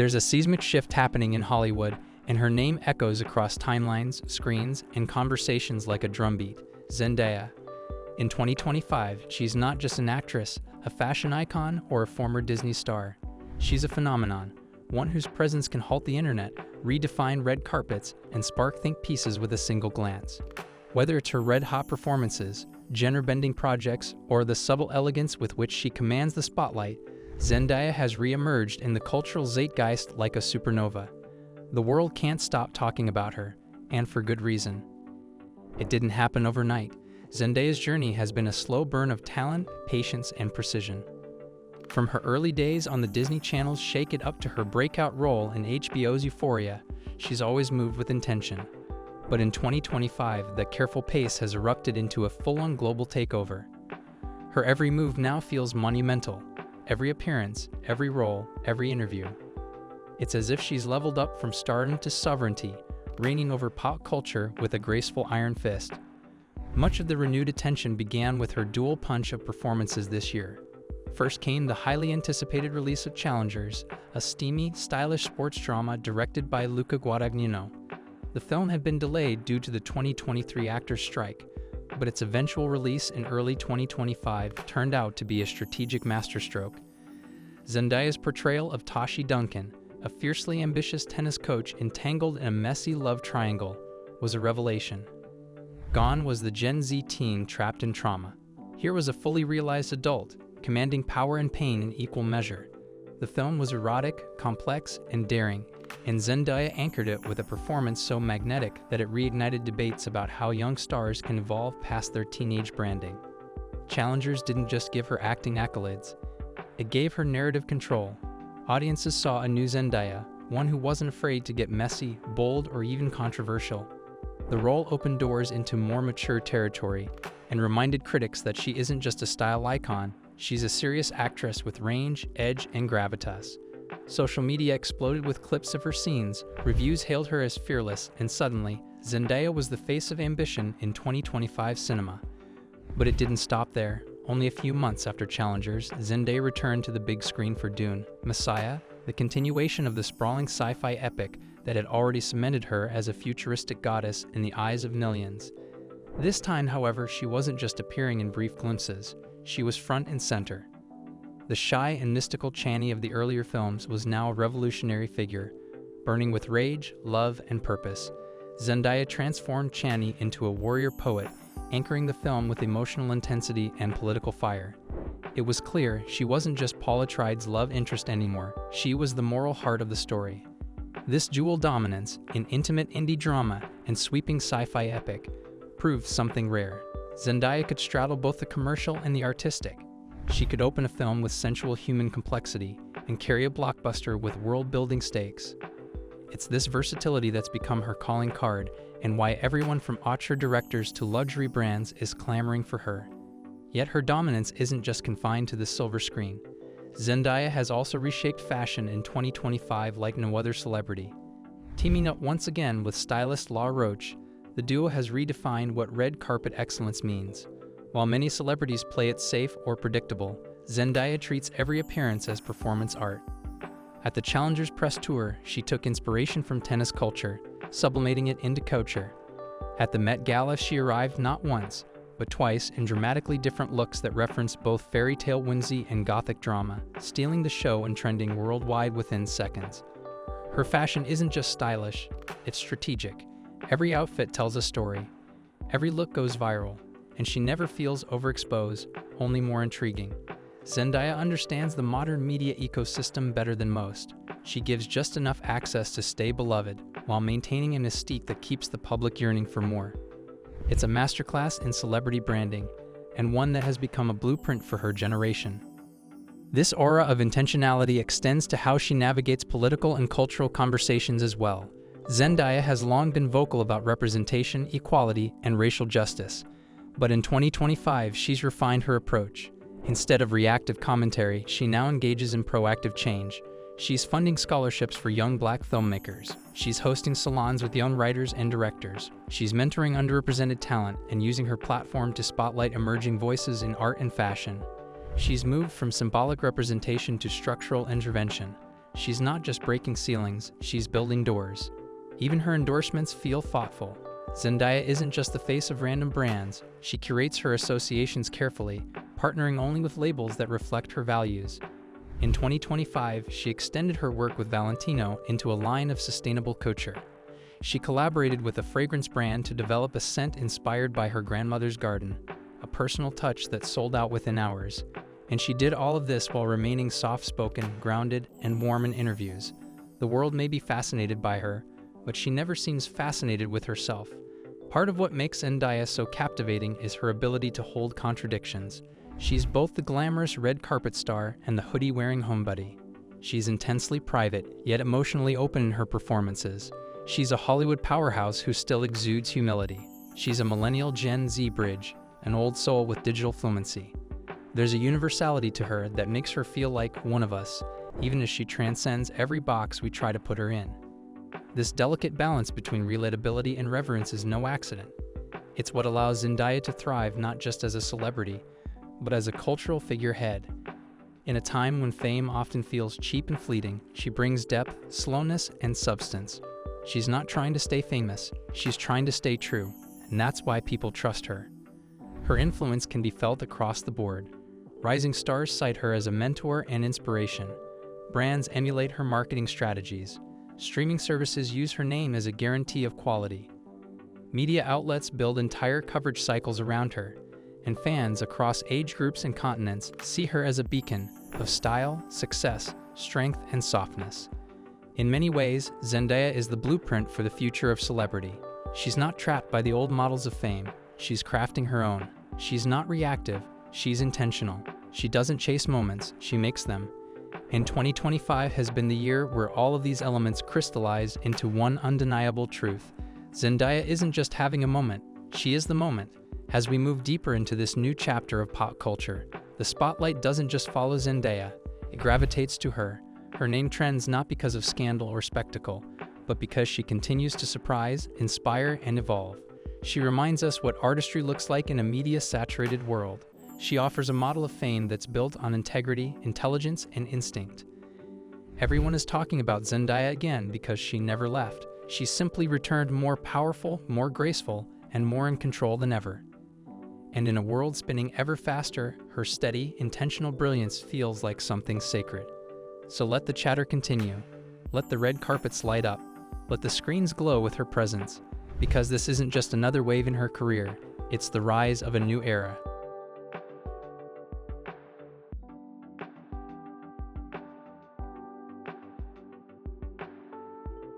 There's a seismic shift happening in Hollywood, and her name echoes across timelines, screens, and conversations like a drumbeat. Zendaya. In 2025, she's not just an actress, a fashion icon, or a former Disney star. She's a phenomenon, one whose presence can halt the internet, redefine red carpets, and spark think pieces with a single glance. Whether it's her red-hot performances, genre-bending projects, or the subtle elegance with which she commands the spotlight, Zendaya has re-emerged in the cultural zeitgeist like a supernova. The world can't stop talking about her, and for good reason. It didn't happen overnight. Zendaya's journey has been a slow burn of talent, patience, and precision. From her early days on the Disney Channel's Shake It Up to her breakout role in HBO's Euphoria, she's always moved with intention. But in 2025, the careful pace has erupted into a full-on global takeover. Her every move now feels monumental. Every appearance, every role, every interview. It's as if she's leveled up from stardom to sovereignty, reigning over pop culture with a graceful iron fist. Much of the renewed attention began with her dual punch of performances this year. First came the highly anticipated release of Challengers, a steamy, stylish sports drama directed by Luca Guadagnino. The film had been delayed due to the 2023 actors' strike, but its eventual release in early 2025 turned out to be a strategic masterstroke. Zendaya's portrayal of Tashi Duncan, a fiercely ambitious tennis coach entangled in a messy love triangle, was a revelation. Gone was the Gen Z teen trapped in trauma. Here was a fully realized adult, commanding power and pain in equal measure. The film was erotic, complex, and daring, and Zendaya anchored it with a performance so magnetic that it reignited debates about how young stars can evolve past their teenage branding. Challengers didn't just give her acting accolades. It gave her narrative control. Audiences saw a new Zendaya, one who wasn't afraid to get messy, bold, or even controversial. The role opened doors into more mature territory and reminded critics that she isn't just a style icon, she's a serious actress with range, edge, and gravitas. Social media exploded with clips of her scenes, reviews hailed her as fearless, and suddenly, Zendaya was the face of ambition in 2025 cinema. But it didn't stop there. Only a few months after Challengers, Zendaya returned to the big screen for Dune: Messiah, the continuation of the sprawling sci-fi epic that had already cemented her as a futuristic goddess in the eyes of millions. This time, however, she wasn't just appearing in brief glimpses, she was front and center. The shy and mystical Chani of the earlier films was now a revolutionary figure, burning with rage, love, and purpose. Zendaya transformed Chani into a warrior poet, anchoring the film with emotional intensity and political fire. It was clear she wasn't just Paul Atreides' love interest anymore, she was the moral heart of the story. This dual dominance, in intimate indie drama and sweeping sci-fi epic, proved something rare. Zendaya could straddle both the commercial and the artistic. She could open a film with sensual human complexity and carry a blockbuster with world-building stakes. It's this versatility that's become her calling card and why everyone from auteur directors to luxury brands is clamoring for her. Yet her dominance isn't just confined to the silver screen. Zendaya has also reshaped fashion in 2025 like no other celebrity. Teaming up once again with stylist Law Roach, the duo has redefined what red carpet excellence means. While many celebrities play it safe or predictable, Zendaya treats every appearance as performance art. At the Challengers press tour, she took inspiration from tennis culture, sublimating it into couture. At the Met Gala, she arrived not once, but twice in dramatically different looks that reference both fairy tale whimsy and gothic drama, stealing the show and trending worldwide within seconds. Her fashion isn't just stylish, it's strategic. Every outfit tells a story. Every look goes viral, and she never feels overexposed, only more intriguing. Zendaya understands the modern media ecosystem better than most. She gives just enough access to stay beloved, while maintaining a mystique that keeps the public yearning for more. It's a masterclass in celebrity branding, and one that has become a blueprint for her generation. This aura of intentionality extends to how she navigates political and cultural conversations as well. Zendaya has long been vocal about representation, equality, and racial justice. But in 2025, she's refined her approach. Instead of reactive commentary, she now engages in proactive change. She's funding scholarships for young Black filmmakers. She's hosting salons with young writers and directors. She's mentoring underrepresented talent and using her platform to spotlight emerging voices in art and fashion. She's moved from symbolic representation to structural intervention, She's not just breaking ceilings, she's building doors. Even her endorsements feel thoughtful. Zendaya isn't just the face of random brands, she curates her associations carefully, partnering only with labels that reflect her values. In 2025, she extended her work with Valentino into a line of sustainable couture. She collaborated with a fragrance brand to develop a scent inspired by her grandmother's garden, a personal touch that sold out within hours. And she did all of this while remaining soft-spoken, grounded, and warm in interviews. The world may be fascinated by her, but she never seems fascinated with herself. Part of what makes Zendaya so captivating is her ability to hold contradictions. She's both the glamorous red carpet star and the hoodie-wearing homebody. She's intensely private, yet emotionally open in her performances. She's a Hollywood powerhouse who still exudes humility. She's a millennial Gen Z bridge, an old soul with digital fluency. There's a universality to her that makes her feel like one of us, even as she transcends every box we try to put her in. This delicate balance between relatability and reverence is no accident. It's what allows Zendaya to thrive not just as a celebrity, but as a cultural figurehead. In a time when fame often feels cheap and fleeting, she brings depth, slowness, and substance. She's not trying to stay famous, she's trying to stay true, and that's why people trust her. Her influence can be felt across the board. Rising stars cite her as a mentor and inspiration. Brands emulate her marketing strategies. Streaming services use her name as a guarantee of quality. Media outlets build entire coverage cycles around her, and fans across age groups and continents see her as a beacon of style, success, strength, and softness. In many ways, Zendaya is the blueprint for the future of celebrity. She's not trapped by the old models of fame. She's crafting her own. She's not reactive, she's intentional. She doesn't chase moments, she makes them. And 2025 has been the year where all of these elements crystallize into one undeniable truth. Zendaya isn't just having a moment, she is the moment. As we move deeper into this new chapter of pop culture, the spotlight doesn't just follow Zendaya, it gravitates to her. Her name trends not because of scandal or spectacle, but because she continues to surprise, inspire, and evolve. She reminds us what artistry looks like in a media-saturated world. She offers a model of fame that's built on integrity, intelligence, and instinct. Everyone is talking about Zendaya again because she never left. She simply returned more powerful, more graceful, and more in control than ever. And in a world spinning ever faster, her steady, intentional brilliance feels like something sacred. So let the chatter continue. Let the red carpets light up. Let the screens glow with her presence. Because this isn't just another wave in her career, it's the rise of a new era.